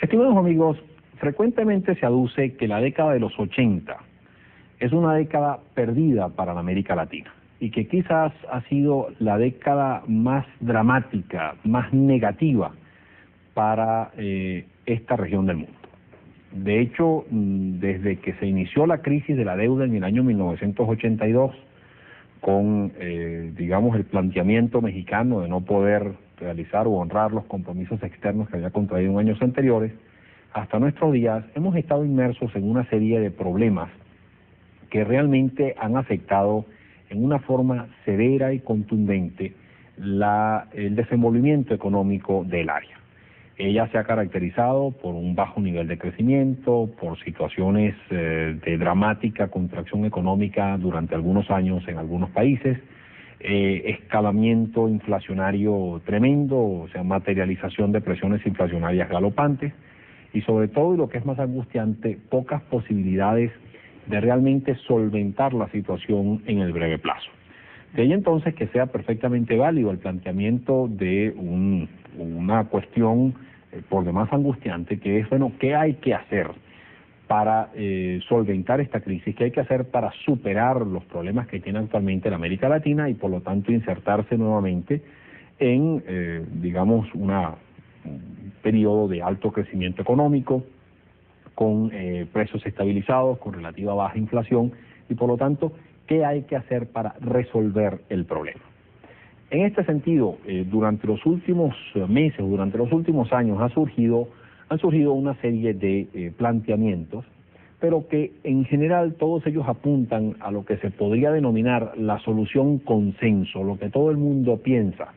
Estimados amigos, frecuentemente se aduce que la década de los 80 es una década perdida para la América Latina y que quizás ha sido la década más dramática, más negativa para esta región del mundo. De hecho, desde que se inició la crisis de la deuda en el año 1982, con, digamos, el planteamiento mexicano de no poder realizar o honrar los compromisos externos que había contraído en años anteriores, hasta nuestros días hemos estado inmersos en una serie de problemas que realmente han afectado en una forma severa y contundente el desenvolvimiento económico del área. Ella se ha caracterizado por un bajo nivel de crecimiento, por situaciones de dramática contracción económica durante algunos años en algunos países, escalamiento inflacionario tremendo, o sea, materialización de presiones inflacionarias galopantes y sobre todo, y lo que es más angustiante, pocas posibilidades de realmente solventar la situación en el breve plazo. De ahí entonces que sea perfectamente válido el planteamiento de una cuestión por demás angustiante, que es, bueno, ¿qué hay que hacer para solventar esta crisis? ¿Qué hay que hacer para superar los problemas que tiene actualmente la América Latina y por lo tanto insertarse nuevamente en, digamos, un periodo de alto crecimiento económico, con precios estabilizados, con relativa baja inflación y por lo tanto, ¿qué hay que hacer para resolver el problema? En este sentido, durante los últimos meses, durante los últimos años han surgido una serie de planteamientos, pero que en general todos ellos apuntan a lo que se podría denominar la solución consenso, lo que todo el mundo piensa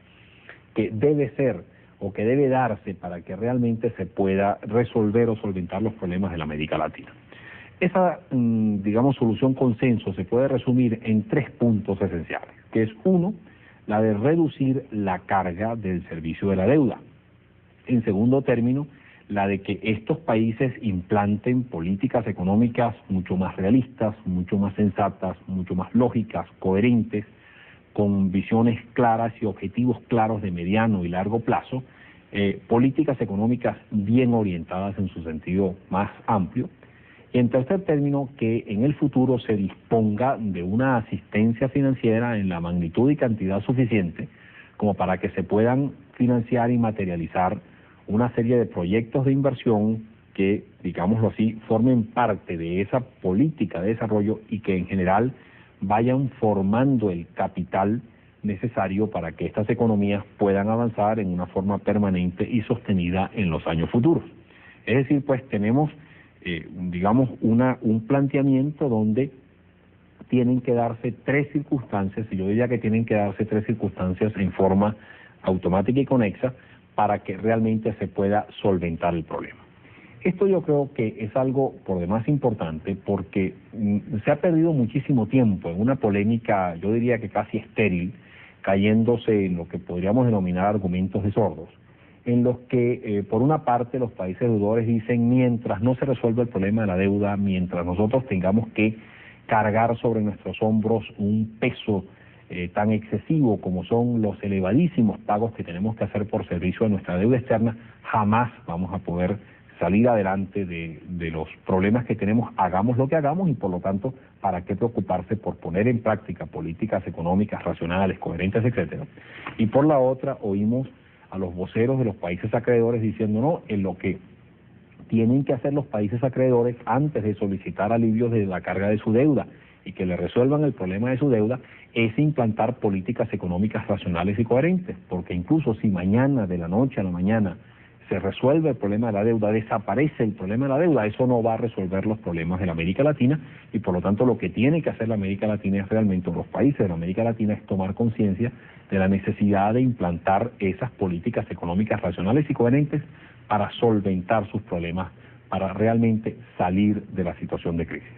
que debe ser o que debe darse para que realmente se pueda resolver o solventar los problemas de la América Latina. Esa, digamos, solución consenso se puede resumir en 3 puntos esenciales, que es uno, la de reducir la carga del servicio de la deuda. En segundo término, la de que estos países implanten políticas económicas mucho más realistas, mucho más sensatas, mucho más lógicas, coherentes, con visiones claras y objetivos claros de mediano y largo plazo, políticas económicas bien orientadas en su sentido más amplio. Y en tercer término, que en el futuro se disponga de una asistencia financiera en la magnitud y cantidad suficiente como para que se puedan financiar y materializar una serie de proyectos de inversión que, digámoslo así, formen parte de esa política de desarrollo y que en general vayan formando el capital necesario para que estas economías puedan avanzar en una forma permanente y sostenida en los años futuros. Es decir, pues tenemos digamos, un planteamiento donde tienen que darse 3 circunstancias, y yo diría que tienen que darse 3 circunstancias en forma automática y conexa para que realmente se pueda solventar el problema. Esto yo creo que es algo por demás importante porque se ha perdido muchísimo tiempo en una polémica, yo diría que casi estéril, cayéndose en lo que podríamos denominar argumentos de sordos, en los que, por una parte, los países deudores dicen, mientras no se resuelva el problema de la deuda, mientras nosotros tengamos que cargar sobre nuestros hombros un peso tan excesivo como son los elevadísimos pagos que tenemos que hacer por servicio de nuestra deuda externa, jamás vamos a poder salir adelante de los problemas que tenemos, hagamos lo que hagamos, y por lo tanto, ¿para qué preocuparse por poner en práctica políticas económicas racionales, coherentes, etcétera? Y por la otra, oímos a los voceros de los países acreedores diciendo, no, en lo que tienen que hacer los países acreedores antes de solicitar alivios de la carga de su deuda y que le resuelvan el problema de su deuda es implantar políticas económicas racionales y coherentes, porque incluso si mañana, de la noche a la mañana, se resuelve el problema de la deuda, desaparece el problema de la deuda, eso no va a resolver los problemas de la América Latina y por lo tanto lo que tiene que hacer la América Latina es realmente, los países de la América Latina, es tomar conciencia de la necesidad de implantar esas políticas económicas racionales y coherentes para solventar sus problemas, para realmente salir de la situación de crisis.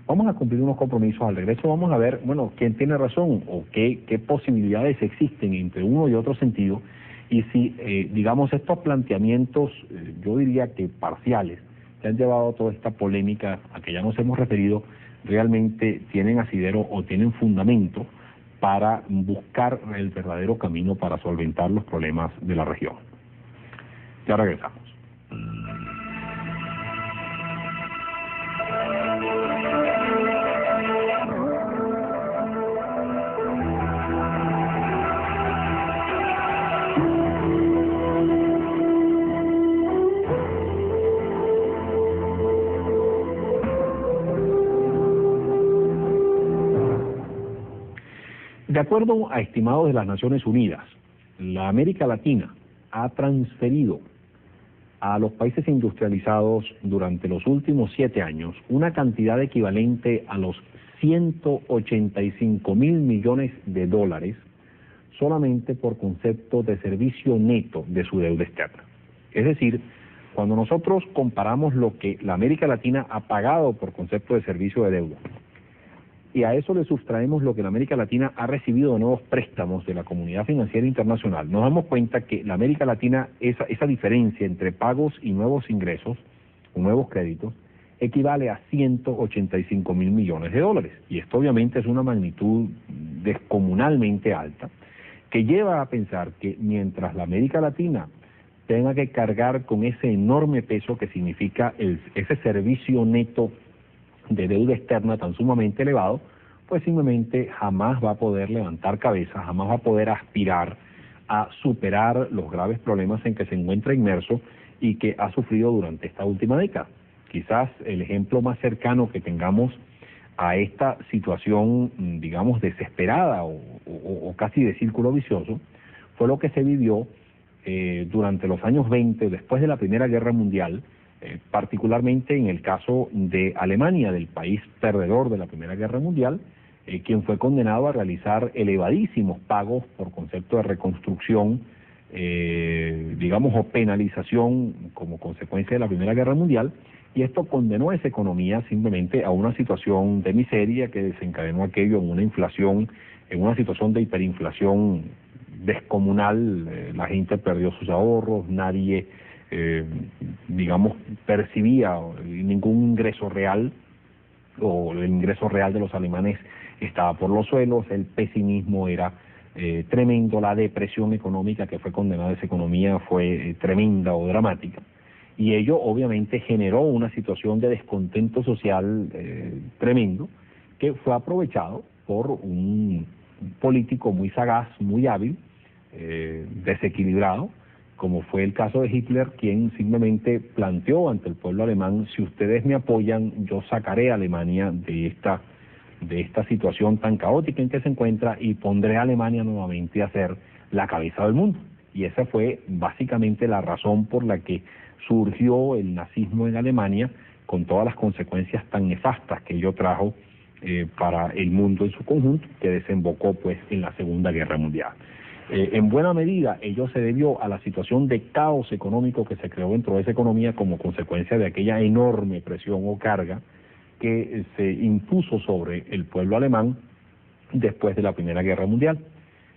Vamos a cumplir unos compromisos al regreso, vamos a ver, bueno, quién tiene razón o qué posibilidades existen entre uno y otro sentido, y si, digamos, estos planteamientos, yo diría que parciales, que han llevado a toda esta polémica a que ya nos hemos referido, realmente tienen asidero o tienen fundamento para buscar el verdadero camino para solventar los problemas de la región. Ya regresamos. De acuerdo a estimados de las Naciones Unidas, la América Latina ha transferido a los países industrializados durante los últimos 7 años una cantidad equivalente a los 185.000 millones de dólares solamente por concepto de servicio neto de su deuda externa. Es decir, cuando nosotros comparamos lo que la América Latina ha pagado por concepto de servicio de deuda y a eso le sustraemos lo que la América Latina ha recibido de nuevos préstamos de la comunidad financiera internacional, nos damos cuenta que la América Latina, esa diferencia entre pagos y nuevos ingresos, o nuevos créditos, equivale a 185.000 millones de dólares. Y esto obviamente es una magnitud descomunalmente alta, que lleva a pensar que mientras la América Latina tenga que cargar con ese enorme peso que significa ese servicio neto de deuda externa tan sumamente elevado, pues simplemente jamás va a poder levantar cabeza, jamás va a poder aspirar a superar los graves problemas en que se encuentra inmerso y que ha sufrido durante esta última década. Quizás el ejemplo más cercano que tengamos a esta situación, digamos, desesperada o casi de círculo vicioso, fue lo que se vivió durante los años 20, después de la Primera Guerra Mundial, particularmente en el caso de Alemania, del país perdedor de la Primera Guerra Mundial, quien fue condenado a realizar elevadísimos pagos por concepto de reconstrucción, digamos, o penalización como consecuencia de la Primera Guerra Mundial, y esto condenó a esa economía simplemente a una situación de miseria que desencadenó aquello en una inflación, en una situación de hiperinflación descomunal. La gente perdió sus ahorros, nadie digamos, percibía ningún ingreso real, o el ingreso real de los alemanes estaba por los suelos, el pesimismo era tremendo, la depresión económica que fue condenada a esa economía fue tremenda o dramática, y ello obviamente generó una situación de descontento social tremendo, que fue aprovechado por un político muy sagaz, muy hábil, desequilibrado, como fue el caso de Hitler, quien simplemente planteó ante el pueblo alemán: si ustedes me apoyan, yo sacaré a Alemania de esta situación tan caótica en que se encuentra y pondré a Alemania nuevamente a ser la cabeza del mundo. Y esa fue básicamente la razón por la que surgió el nazismo en Alemania, con todas las consecuencias tan nefastas que ello trajo para el mundo en su conjunto, que desembocó pues en la Segunda Guerra Mundial. En buena medida ello se debió a la situación de caos económico que se creó dentro de esa economía como consecuencia de aquella enorme presión o carga que se impuso sobre el pueblo alemán después de la Primera Guerra Mundial.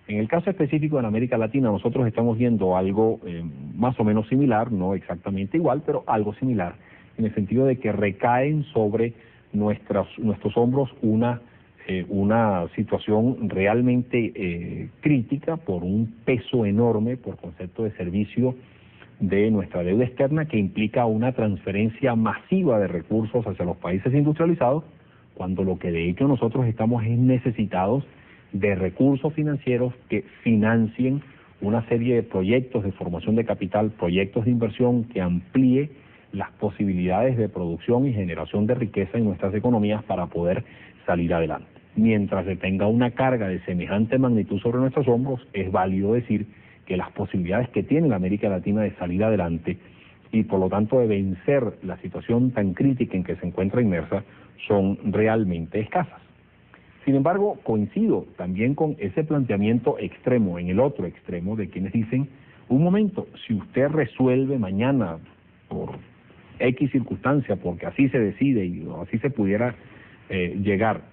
En el caso específico de América Latina, nosotros estamos viendo algo más o menos similar, no exactamente igual, pero algo similar, en el sentido de que recaen sobre nuestros hombros una situación realmente crítica por un peso enorme por concepto de servicio de nuestra deuda externa, que implica una transferencia masiva de recursos hacia los países industrializados, cuando lo que de hecho nosotros estamos es necesitados de recursos financieros que financien una serie de proyectos de formación de capital, proyectos de inversión que amplíe las posibilidades de producción y generación de riqueza en nuestras economías para poder salir adelante. Mientras se tenga una carga de semejante magnitud sobre nuestros hombros, es válido decir que las posibilidades que tiene la América Latina de salir adelante y por lo tanto de vencer la situación tan crítica en que se encuentra inmersa son realmente escasas. Sin embargo, coincido también con ese planteamiento extremo, en el otro extremo, de quienes dicen: un momento, si usted resuelve mañana por X circunstancia, porque así se decide y así se pudiera llegar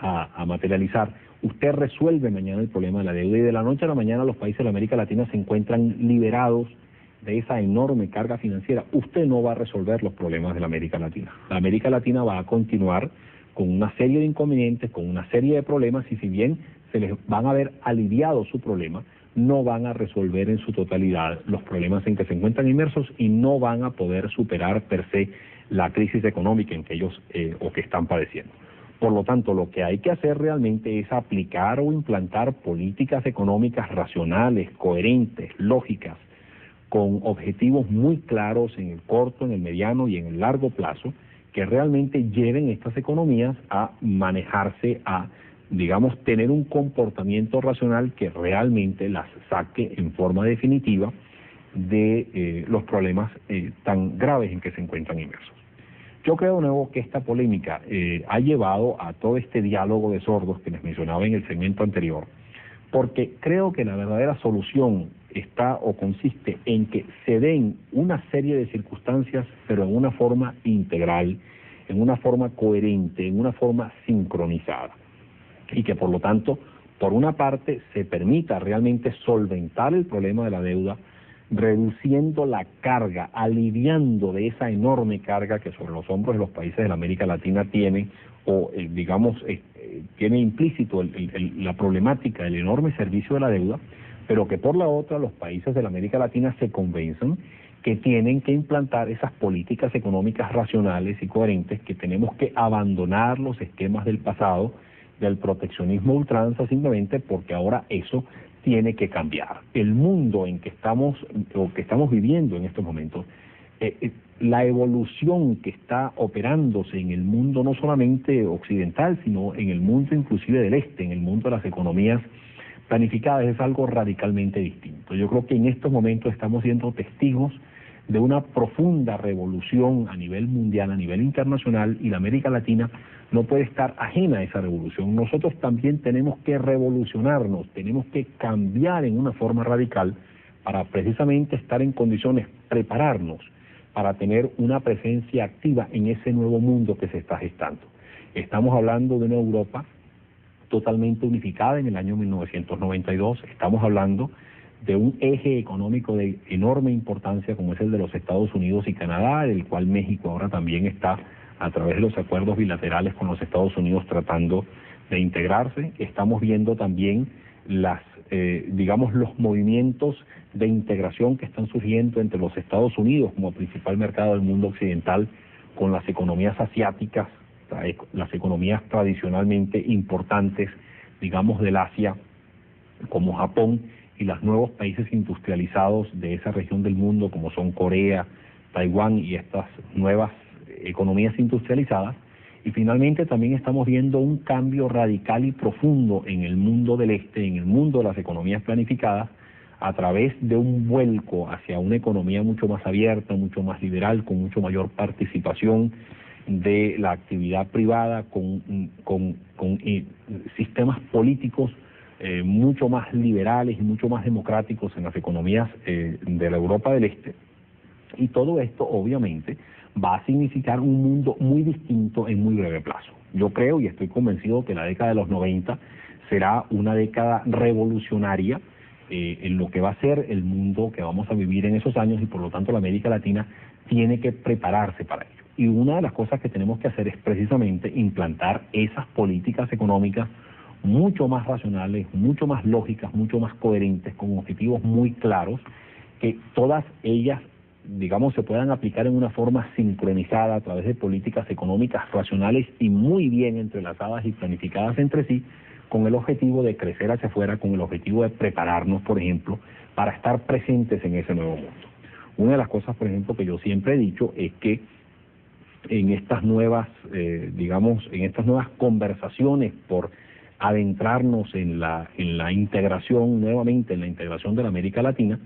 a materializar, usted resuelve mañana el problema de la deuda y de la noche a la mañana los países de la América Latina se encuentran liberados de esa enorme carga financiera. Usted no va a resolver los problemas de la América Latina. La América Latina va a continuar con una serie de inconvenientes, con una serie de problemas, y si bien se les van a ver aliviado su problema, no van a resolver en su totalidad los problemas en que se encuentran inmersos y no van a poder superar per se la crisis económica en que ellos o que están padeciendo. Por lo tanto, lo que hay que hacer realmente es aplicar o implantar políticas económicas racionales, coherentes, lógicas, con objetivos muy claros en el corto, en el mediano y en el largo plazo, que realmente lleven estas economías a manejarse, a, digamos, a superar digamos, tener un comportamiento racional que realmente las saque en forma definitiva de los problemas tan graves en que se encuentran inmersos. Yo creo de nuevo que esta polémica ha llevado a todo este diálogo de sordos que les mencionaba en el segmento anterior, porque creo que la verdadera solución está o consiste en que se den una serie de circunstancias, pero en una forma integral, en una forma coherente, en una forma sincronizada, y que por lo tanto, por una parte, se permita realmente solventar el problema de la deuda, reduciendo la carga, aliviando de esa enorme carga que sobre los hombros de los países de la América Latina tiene, o tiene implícito la problemática del enorme servicio de la deuda, pero que por la otra los países de la América Latina se convenzan que tienen que implantar esas políticas económicas racionales y coherentes, que tenemos que abandonar los esquemas del pasado, del proteccionismo ultranza, simplemente porque ahora eso tiene que cambiar. El mundo en que estamos viviendo en estos momentos, la evolución que está operándose en el mundo no solamente occidental, sino en el mundo inclusive del este, en el mundo de las economías planificadas, es algo radicalmente distinto. Yo creo que en estos momentos estamos siendo testigos de una profunda revolución a nivel mundial, a nivel internacional, y la América Latina no puede estar ajena a esa revolución. Nosotros también tenemos que revolucionarnos, tenemos que cambiar en una forma radical para precisamente estar en condiciones, prepararnos para tener una presencia activa en ese nuevo mundo que se está gestando. Estamos hablando de una Europa totalmente unificada en el año 1992, estamos hablando de un eje económico de enorme importancia como es el de los Estados Unidos y Canadá, del cual México ahora también está a través de los acuerdos bilaterales con los Estados Unidos tratando de integrarse. Estamos viendo también los movimientos de integración que están surgiendo entre los Estados Unidos como principal mercado del mundo occidental con las economías asiáticas, las economías tradicionalmente importantes, digamos, del Asia, como Japón, y los nuevos países industrializados de esa región del mundo, como son Corea, Taiwán y estas nuevas economías industrializadas. Y finalmente también estamos viendo un cambio radical y profundo en el mundo del este, en el mundo de las economías planificadas, a través de un vuelco hacia una economía mucho más abierta, mucho más liberal, con mucho mayor participación de la actividad privada, con sistemas políticos mucho más liberales y mucho más democráticos en las economías de la Europa del Este. Y todo esto obviamente va a significar un mundo muy distinto en muy breve plazo. Yo creo y estoy convencido que la década de los 90 será una década revolucionaria en lo que va a ser el mundo que vamos a vivir en esos años, y por lo tanto la América Latina tiene que prepararse para ello. Y una de las cosas que tenemos que hacer es precisamente implantar esas políticas económicas mucho más racionales, mucho más lógicas, mucho más coherentes, con objetivos muy claros, que todas ellas, digamos, se puedan aplicar en una forma sincronizada a través de políticas económicas racionales y muy bien entrelazadas y planificadas entre sí, con el objetivo de crecer hacia afuera, con el objetivo de prepararnos, por ejemplo, para estar presentes en ese nuevo mundo. Una de las cosas, por ejemplo, que yo siempre he dicho es que en estas nuevas, en estas nuevas conversaciones por adentrarnos en la integración, nuevamente en la integración de la América Latina,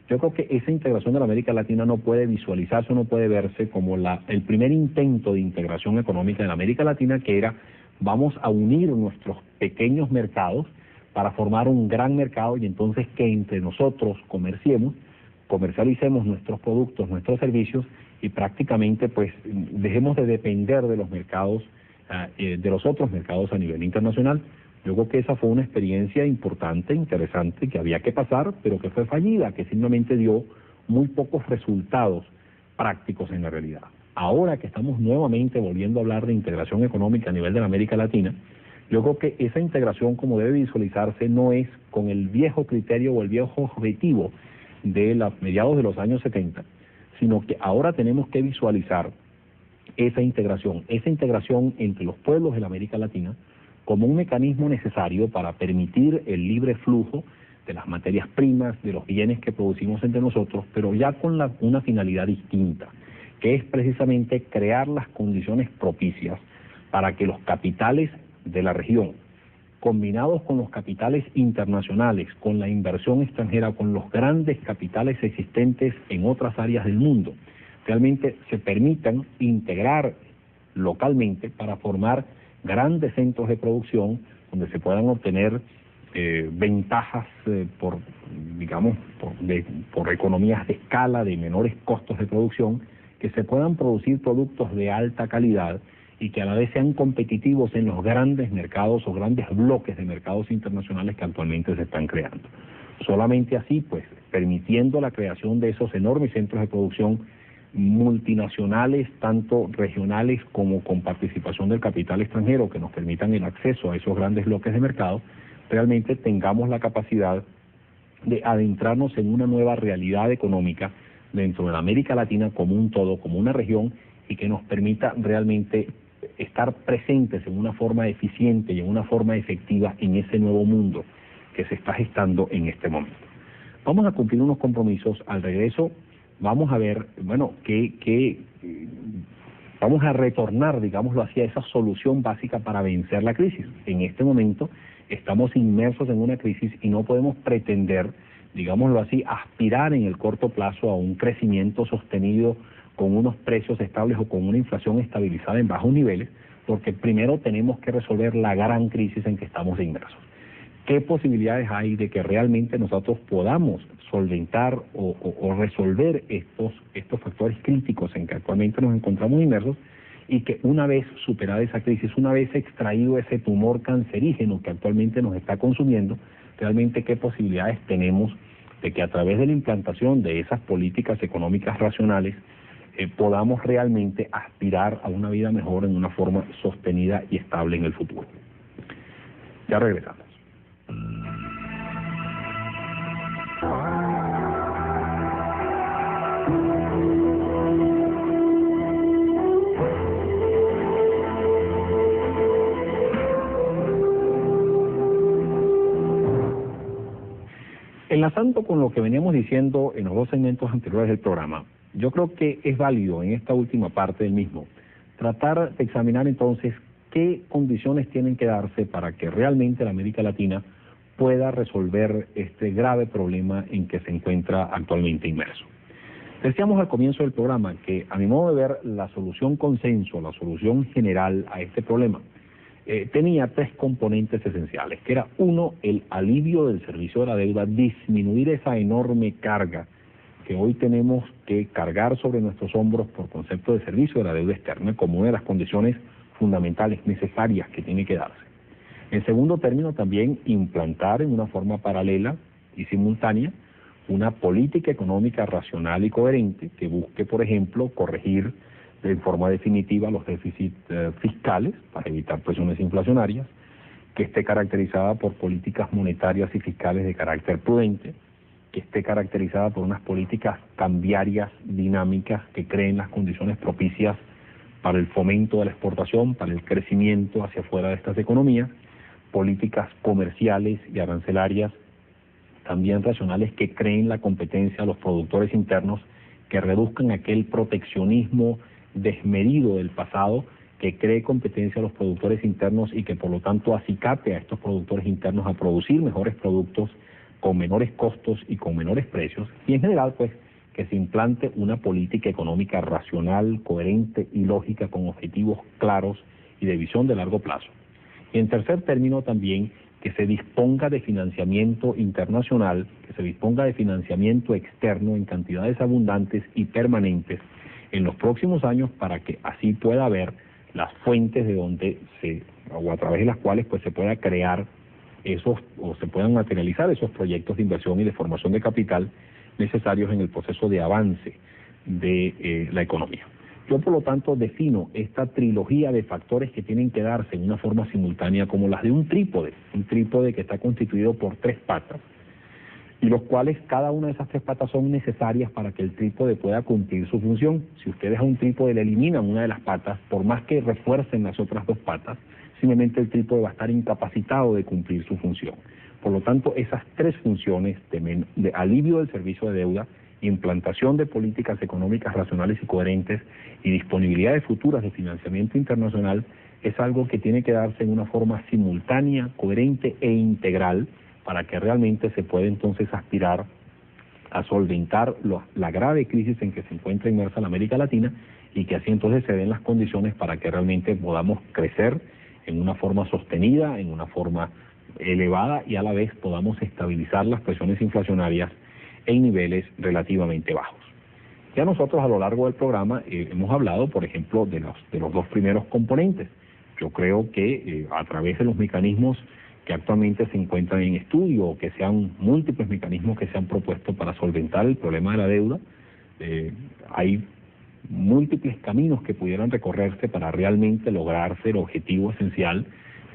yo creo que esa integración de la América Latina no puede visualizarse, no puede verse como el primer intento de integración económica de la América Latina, que era: vamos a unir nuestros pequeños mercados para formar un gran mercado, y entonces que entre nosotros comercialicemos nuestros productos, nuestros servicios, y prácticamente pues dejemos de depender de los mercados, de los otros mercados a nivel internacional. Yo creo que esa fue una experiencia importante, interesante, que había que pasar, pero que fue fallida, que simplemente dio muy pocos resultados prácticos en la realidad. Ahora que estamos nuevamente volviendo a hablar de integración económica a nivel de la América Latina, yo creo que esa integración, como debe visualizarse, no es con el viejo criterio o el viejo objetivo de mediados de los años 70, sino que ahora tenemos que visualizar esa integración entre los pueblos de la América Latina como un mecanismo necesario para permitir el libre flujo de las materias primas, de los bienes que producimos entre nosotros, pero ya con una finalidad distinta, que es precisamente crear las condiciones propicias para que los capitales de la región combinados con los capitales internacionales, con la inversión extranjera, con los grandes capitales existentes en otras áreas del mundo, realmente se permitan integrar localmente para formar grandes centros de producción donde se puedan obtener ventajas por economías de escala, de menores costos de producción, que se puedan producir productos de alta calidad y que a la vez sean competitivos en los grandes mercados o grandes bloques de mercados internacionales que actualmente se están creando. Solamente así, pues, permitiendo la creación de esos enormes centros de producción multinacionales, tanto regionales como con participación del capital extranjero, que nos permitan el acceso a esos grandes bloques de mercado, realmente tengamos la capacidad de adentrarnos en una nueva realidad económica dentro de la América Latina como un todo, como una región, y que nos permita realmente estar presentes en una forma eficiente y en una forma efectiva en ese nuevo mundo que se está gestando en este momento. Vamos a cumplir unos compromisos. Al regreso vamos a ver, bueno, vamos a retornar, digámoslo así, a esa solución básica para vencer la crisis. En este momento estamos inmersos en una crisis y no podemos pretender, digámoslo así, aspirar en el corto plazo a un crecimiento sostenido con unos precios estables o con una inflación estabilizada en bajos niveles, porque primero tenemos que resolver la gran crisis en que estamos inmersos. ¿Qué posibilidades hay de que realmente nosotros podamos solventar o resolver estos factores críticos en que actualmente nos encontramos inmersos, y que una vez superada esa crisis, una vez extraído ese tumor cancerígeno que actualmente nos está consumiendo, realmente qué posibilidades tenemos de que a través de la implantación de esas políticas económicas racionales podamos realmente aspirar a una vida mejor en una forma sostenida y estable en el futuro? Ya regresamos. Enlazando con lo que veníamos diciendo en los dos segmentos anteriores del programa, yo creo que es válido en esta última parte del mismo tratar de examinar entonces qué condiciones tienen que darse para que realmente la América Latina pueda resolver este grave problema en que se encuentra actualmente inmerso. Decíamos al comienzo del programa que, a mi modo de ver, la solución consenso, la solución general a este problema, tenía tres componentes esenciales, que era uno, el alivio del servicio de la deuda, disminuir esa enorme carga que hoy tenemos que cargar sobre nuestros hombros por concepto de servicio de la deuda externa como una de las condiciones fundamentales, necesarias que tiene que darse. En segundo término, también implantar en una forma paralela y simultánea una política económica racional y coherente que busque, por ejemplo, corregir de forma definitiva los déficits fiscales para evitar presiones inflacionarias, que esté caracterizada por políticas monetarias y fiscales de carácter prudente, que esté caracterizada por unas políticas cambiarias dinámicas que creen las condiciones propicias para el fomento de la exportación, para el crecimiento hacia afuera de estas economías, políticas comerciales y arancelarias también racionales que creen la competencia a los productores internos, que reduzcan aquel proteccionismo desmedido del pasado que cree competencia a los productores internos y que por lo tanto acicate a estos productores internos a producir mejores productos con menores costos y con menores precios, y en general pues que se implante una política económica racional, coherente y lógica con objetivos claros y de visión de largo plazo. Y en tercer término también que se disponga de financiamiento internacional, que se disponga de financiamiento externo en cantidades abundantes y permanentes en los próximos años para que así pueda haber las fuentes de donde o a través de las cuales pues se pueda crear esos o se puedan materializar esos proyectos de inversión y de formación de capital necesarios en el proceso de avance de la economía. Yo, por lo tanto, defino esta trilogía de factores que tienen que darse en una forma simultánea como las de un trípode que está constituido por tres patas, y los cuales cada una de esas tres patas son necesarias para que el trípode pueda cumplir su función. Si ustedes a un trípode le eliminan una de las patas, por más que refuercen las otras dos patas, simplemente el trípode va a estar incapacitado de cumplir su función. Por lo tanto, esas tres funciones de alivio del servicio de deuda, implantación de políticas económicas racionales y coherentes y disponibilidades futuras de financiamiento internacional es algo que tiene que darse en una forma simultánea, coherente e integral para que realmente se pueda entonces aspirar a solventar la grave crisis en que se encuentra inmersa la América Latina y que así entonces se den las condiciones para que realmente podamos crecer en una forma sostenida, en una forma elevada y a la vez podamos estabilizar las presiones inflacionarias en niveles relativamente bajos. Ya nosotros a lo largo del programa hemos hablado, por ejemplo, de los dos primeros componentes. Yo creo que a través de los mecanismos que actualmente se encuentran en estudio o que sean múltiples mecanismos que se han propuesto para solventar el problema de la deuda, hay múltiples caminos que pudieran recorrerse para realmente lograrse el objetivo esencial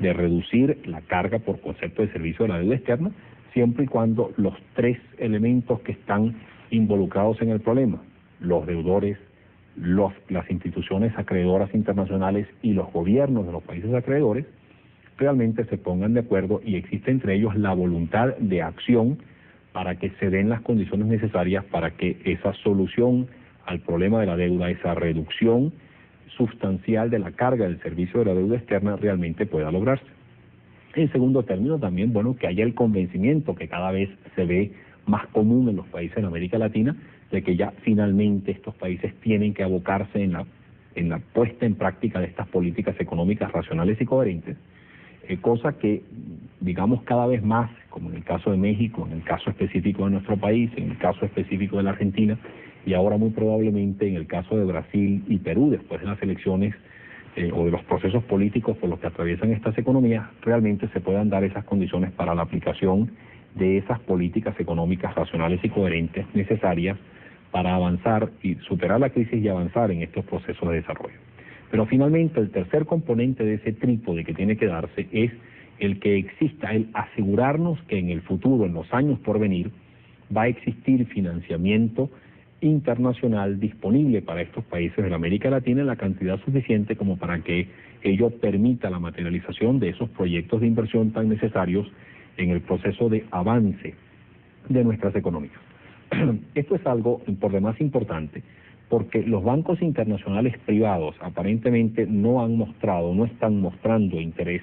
de reducir la carga por concepto de servicio de la deuda externa, siempre y cuando los tres elementos que están involucrados en el problema, los deudores, las instituciones acreedoras internacionales y los gobiernos de los países acreedores, realmente se pongan de acuerdo y existe entre ellos la voluntad de acción para que se den las condiciones necesarias para que esa solución al problema de la deuda, esa reducción sustancial de la carga del servicio de la deuda externa realmente pueda lograrse. En segundo término también, bueno, que haya el convencimiento que cada vez se ve más común en los países de América Latina de que ya finalmente estos países tienen que abocarse en la puesta en práctica de estas políticas económicas racionales y coherentes, cosa que, digamos, cada vez más, como en el caso de México, en el caso específico de nuestro país, en el caso específico de la Argentina, y ahora muy probablemente en el caso de Brasil y Perú, después de las elecciones o de los procesos políticos por los que atraviesan estas economías, realmente se puedan dar esas condiciones para la aplicación de esas políticas económicas racionales y coherentes necesarias para avanzar y superar la crisis y avanzar en estos procesos de desarrollo. Pero finalmente el tercer componente de ese trípode que tiene que darse es el que exista, el asegurarnos que en el futuro, en los años por venir, va a existir financiamiento internacional disponible para estos países de la América Latina en la cantidad suficiente como para que ello permita la materialización de esos proyectos de inversión tan necesarios en el proceso de avance de nuestras economías. Esto es algo por demás importante porque los bancos internacionales privados aparentemente no están mostrando interés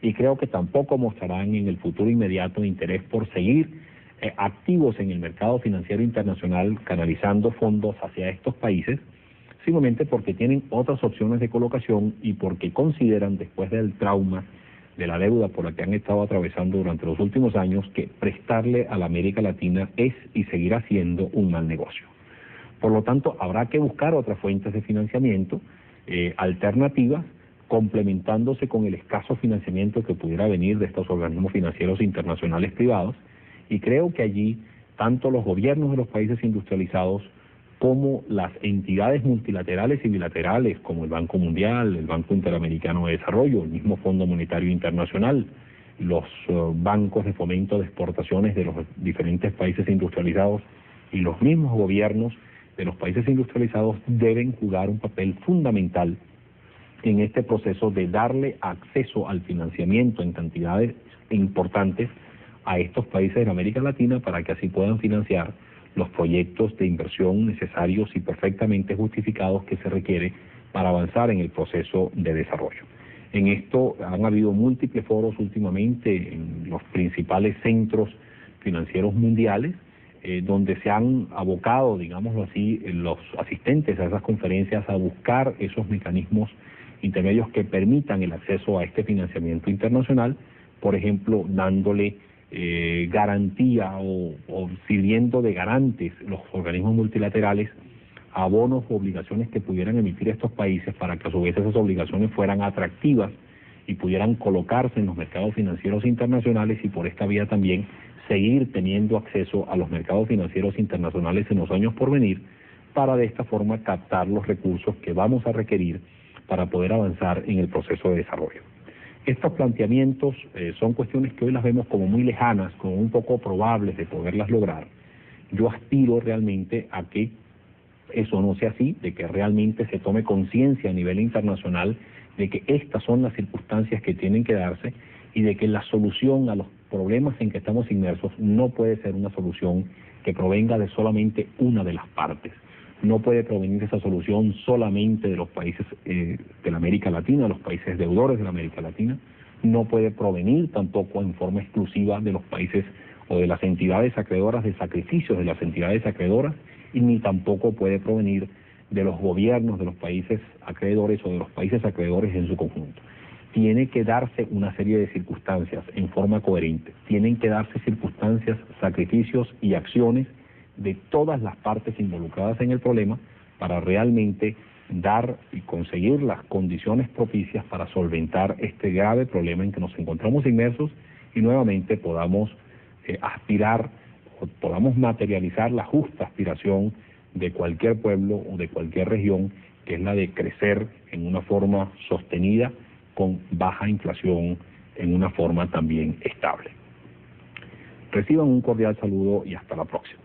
y creo que tampoco mostrarán en el futuro inmediato interés por seguir activos en el mercado financiero internacional canalizando fondos hacia estos países, simplemente porque tienen otras opciones de colocación y porque consideran, después del trauma de la deuda por la que han estado atravesando durante los últimos años, que prestarle a la América Latina es y seguirá siendo un mal negocio. Por lo tanto, habrá que buscar otras fuentes de financiamiento alternativas, complementándose con el escaso financiamiento que pudiera venir de estos organismos financieros internacionales privados, y creo que allí tanto los gobiernos de los países industrializados como las entidades multilaterales y bilaterales como el Banco Mundial, el Banco Interamericano de Desarrollo, el mismo Fondo Monetario Internacional, los bancos de fomento de exportaciones de los diferentes países industrializados y los mismos gobiernos de los países industrializados deben jugar un papel fundamental en este proceso de darle acceso al financiamiento en cantidades importantes a estos países de América Latina para que así puedan financiar los proyectos de inversión necesarios y perfectamente justificados que se requiere para avanzar en el proceso de desarrollo. En esto han habido múltiples foros últimamente en los principales centros financieros mundiales, donde se han abocado, digámoslo así, los asistentes a esas conferencias a buscar esos mecanismos intermedios que permitan el acceso a este financiamiento internacional, por ejemplo, dándole garantía o sirviendo de garantes los organismos multilaterales a bonos o obligaciones que pudieran emitir estos países para que a su vez esas obligaciones fueran atractivas y pudieran colocarse en los mercados financieros internacionales y por esta vía también seguir teniendo acceso a los mercados financieros internacionales en los años por venir para de esta forma captar los recursos que vamos a requerir para poder avanzar en el proceso de desarrollo. Estos planteamientos son cuestiones que hoy las vemos como muy lejanas, como un poco probables de poderlas lograr. Yo aspiro realmente a que eso no sea así, de que realmente se tome conciencia a nivel internacional de que estas son las circunstancias que tienen que darse y de que la solución a los problemas en que estamos inmersos no puede ser una solución que provenga de solamente una de las partes. No puede provenir esa solución solamente de los países de la América Latina, de los países deudores de la América Latina. No puede provenir tampoco en forma exclusiva de los países o de las entidades acreedoras, de sacrificios de las entidades acreedoras, y ni tampoco puede provenir de los gobiernos de los países acreedores o de los países acreedores en su conjunto. Tiene que darse una serie de circunstancias en forma coherente. Tienen que darse circunstancias, sacrificios y acciones de todas las partes involucradas en el problema para realmente dar y conseguir las condiciones propicias para solventar este grave problema en que nos encontramos inmersos y nuevamente podamos aspirar o podamos materializar la justa aspiración de cualquier pueblo o de cualquier región, que es la de crecer en una forma sostenida, con baja inflación, en una forma también estable. Reciban un cordial saludo y hasta la próxima.